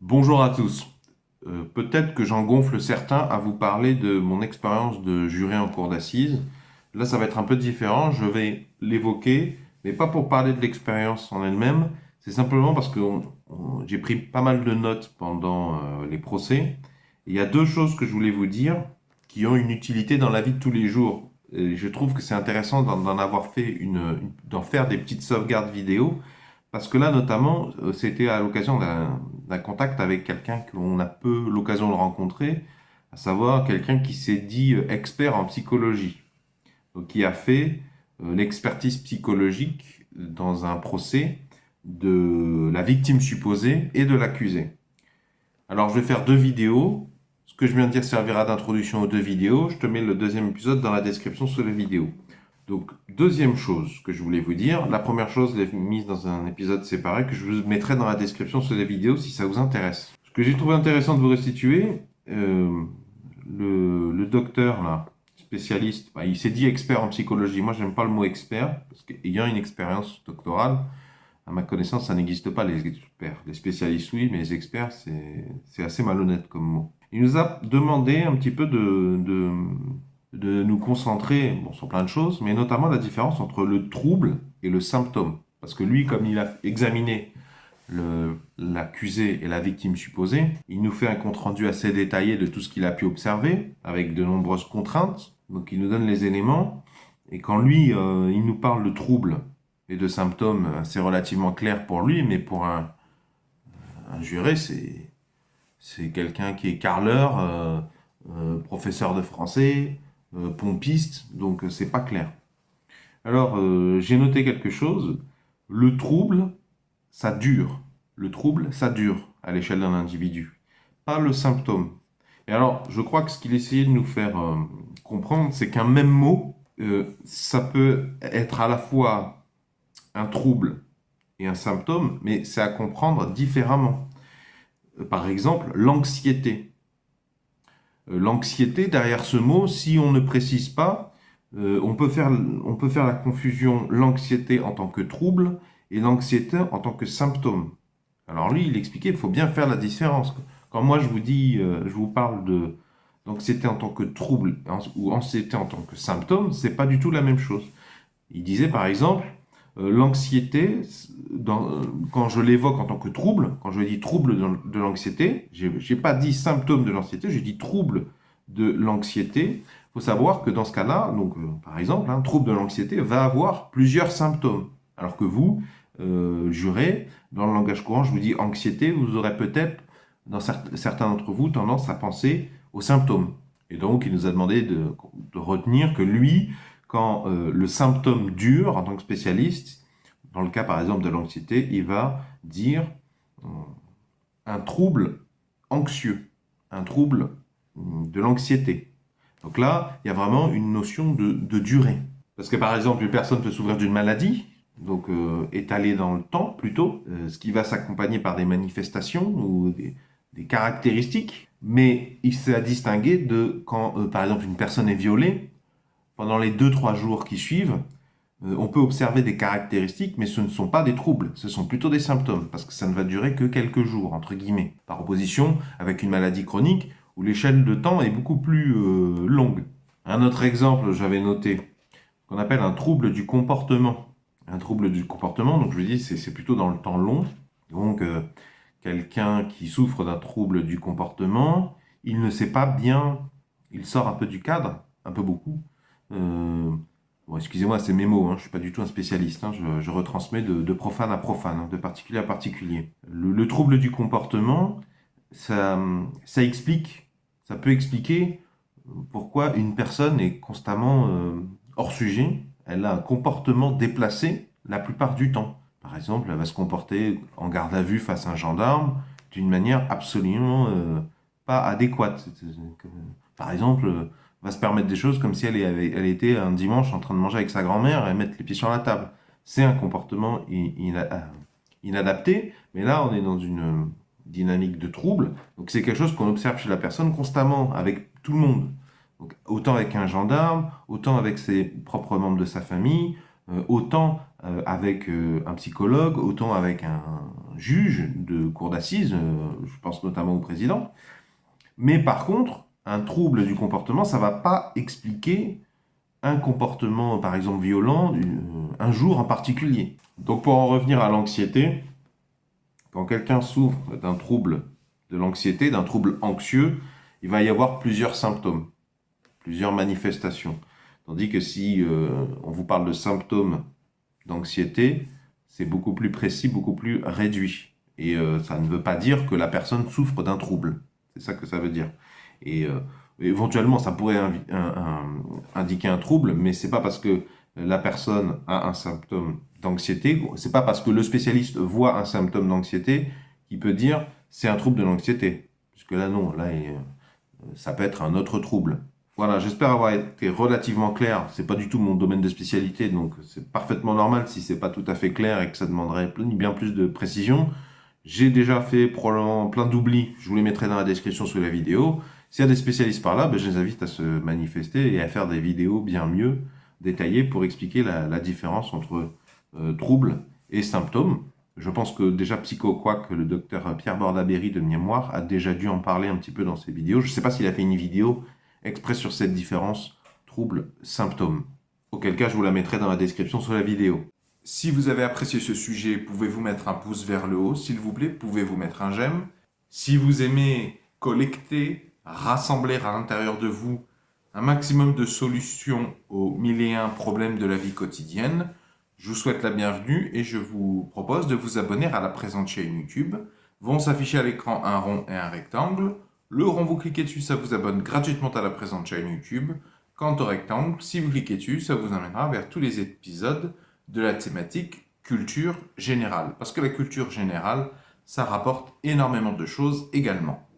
Bonjour à tous. Peut-être que j'en gonfle certains à vous parler de mon expérience de juré en cour d'assises. Là, ça va être un peu différent. Je vais l'évoquer, mais pas pour parler de l'expérience en elle-même. C'est simplement parce que j'ai pris pas mal de notes pendant les procès. Il y a deux choses que je voulais vous dire qui ont une utilité dans la vie de tous les jours. Et je trouve que c'est intéressant d'en avoir fait d'en faire des petites sauvegardes vidéo parce que là, notamment, c'était à l'occasion d'un contact avec quelqu'un qu'on a peu l'occasion de rencontrer, à savoir quelqu'un qui s'est dit expert en psychologie, donc qui a fait l'expertise psychologique dans un procès de la victime supposée et de l'accusé. Alors, je vais faire deux vidéos. Ce que je viens de dire servira d'introduction aux deux vidéos. Je te mets le deuxième épisode dans la description sous la vidéo. Donc, deuxième chose que je voulais vous dire, la première chose, je l'ai mise dans un épisode séparé que je vous mettrai dans la description sous la vidéo si ça vous intéresse. Ce que j'ai trouvé intéressant de vous restituer, le docteur, là, spécialiste, il s'est dit expert en psychologie. Moi, j'aime pas le mot expert, parce qu'ayant une expérience doctorale, à ma connaissance, ça n'existe pas les experts. Les spécialistes, oui, mais les experts, c'est assez malhonnête comme mot. Il nous a demandé un petit peu de nous concentrer bon, sur plein de choses, mais notamment la différence entre le trouble et le symptôme. Parce que lui, comme il a examiné l'accusé et la victime supposée, il nous fait un compte-rendu assez détaillé de tout ce qu'il a pu observer, avec de nombreuses contraintes. Donc il nous donne les éléments, et quand lui, il nous parle de trouble et de symptômes, c'est relativement clair pour lui, mais pour un juré, c'est quelqu'un qui est carreleur, professeur de français, pompiste, donc c'est pas clair. Alors, j'ai noté quelque chose. Le trouble, ça dure. Le trouble, ça dure à l'échelle d'un individu, pas le symptôme. Et alors, je crois que ce qu'il essayait de nous faire comprendre, c'est qu'un même mot, ça peut être à la fois un trouble et un symptôme, mais c'est à comprendre différemment. Par exemple, l'anxiété. L'anxiété, derrière ce mot, si on ne précise pas, on peut faire la confusion l'anxiété en tant que trouble et l'anxiété en tant que symptôme. Alors lui, il expliquait, il faut bien faire la différence. Quand moi je vous dis, je vous parle de l'anxiété en tant que trouble ou anxiété en tant que symptôme, c'est pas du tout la même chose. Il disait par exemple, l'anxiété, quand je l'évoque en tant que trouble, quand je dis trouble de l'anxiété, j'ai pas dit symptôme de l'anxiété, j'ai dit trouble de l'anxiété. Il faut savoir que dans ce cas-là, donc par exemple, un trouble de l'anxiété va avoir plusieurs symptômes. Alors que vous, juré, dans le langage courant, je vous dis anxiété, vous aurez peut-être, dans certains d'entre vous, tendance à penser aux symptômes. Et donc, il nous a demandé de retenir que lui, quand le symptôme dure, en tant que spécialiste, dans le cas par exemple de l'anxiété, il va dire un trouble anxieux, un trouble de l'anxiété. Donc là, il y a vraiment une notion de durée. Parce que par exemple, une personne peut souffrir d'une maladie, donc étalée dans le temps plutôt, ce qui va s'accompagner par des manifestations ou des caractéristiques, mais il s'est à distinguer de quand par exemple une personne est violée, pendant les 2-3 jours qui suivent, on peut observer des caractéristiques, mais ce ne sont pas des troubles, ce sont plutôt des symptômes, parce que ça ne va durer que quelques jours, entre guillemets, par opposition avec une maladie chronique où l'échelle de temps est beaucoup plus longue. Un autre exemple, j'avais noté, qu'on appelle un trouble du comportement. Un trouble du comportement, donc je vous dis, c'est plutôt dans le temps long. Donc, quelqu'un qui souffre d'un trouble du comportement, il ne sait pas bien, il sort un peu du cadre, un peu beaucoup. Bon, excusez-moi, c'est mes mots, hein, je ne suis pas du tout un spécialiste, hein, je retransmets de profane à profane, hein, de particulier à particulier. Le trouble du comportement, ça explique, ça peut expliquer pourquoi une personne est constamment hors sujet, elle a un comportement déplacé la plupart du temps. Par exemple, elle va se comporter en garde à vue face à un gendarme d'une manière absolument pas adéquate. Par exemple, va se permettre des choses comme si elle était un dimanche en train de manger avec sa grand-mère et mettre les pieds sur la table. C'est un comportement inadapté, mais là on est dans une dynamique de trouble, donc c'est quelque chose qu'on observe chez la personne constamment, avec tout le monde. Donc, autant avec un gendarme, autant avec ses propres membres de sa famille, autant avec un psychologue, autant avec un juge de cour d'assises, je pense notamment au président. Mais par contre, un trouble du comportement, ça ne va pas expliquer un comportement, par exemple, violent, un jour en particulier. Donc pour en revenir à l'anxiété, quand quelqu'un souffre d'un trouble de l'anxiété, d'un trouble anxieux, il va y avoir plusieurs symptômes, plusieurs manifestations. Tandis que si on vous parle de symptômes d'anxiété, c'est beaucoup plus précis, beaucoup plus réduit. Et ça ne veut pas dire que la personne souffre d'un trouble. C'est ça que ça veut dire. Et éventuellement, ça pourrait indiquer un trouble, mais c'est pas parce que la personne a un symptôme d'anxiété, c'est pas parce que le spécialiste voit un symptôme d'anxiété qu'il peut dire c'est un trouble de l'anxiété. Puisque là, non, là, ça peut être un autre trouble. Voilà, j'espère avoir été relativement clair. C'est pas du tout mon domaine de spécialité, donc c'est parfaitement normal si c'est pas tout à fait clair et que ça demanderait bien plus de précision. J'ai déjà fait probablement plein d'oublis. Je vous les mettrai dans la description sous la vidéo. S'il y a des spécialistes par là, ben, je les invite à se manifester et à faire des vidéos bien mieux détaillées pour expliquer la différence entre troubles et symptômes. Je pense que déjà PsychoQuack, le docteur Pierre Bordaberry de Mémoire, a déjà dû en parler un petit peu dans ses vidéos. Je ne sais pas s'il a fait une vidéo exprès sur cette différence trouble-symptôme. Auquel cas, je vous la mettrai dans la description sous la vidéo. Si vous avez apprécié ce sujet, pouvez-vous mettre un pouce vers le haut, s'il vous plaît. Pouvez-vous mettre un j'aime. Si vous aimez collecter, rassembler à l'intérieur de vous un maximum de solutions aux 1001 problèmes de la vie quotidienne, je vous souhaite la bienvenue et je vous propose de vous abonner à la présente chaîne YouTube. Vont s'afficher à l'écran un rond et un rectangle. Le rond, vous cliquez dessus, ça vous abonne gratuitement à la présente chaîne YouTube. Quant au rectangle, si vous cliquez dessus, ça vous amènera vers tous les épisodes de la thématique culture générale. Parce que la culture générale, ça rapporte énormément de choses également.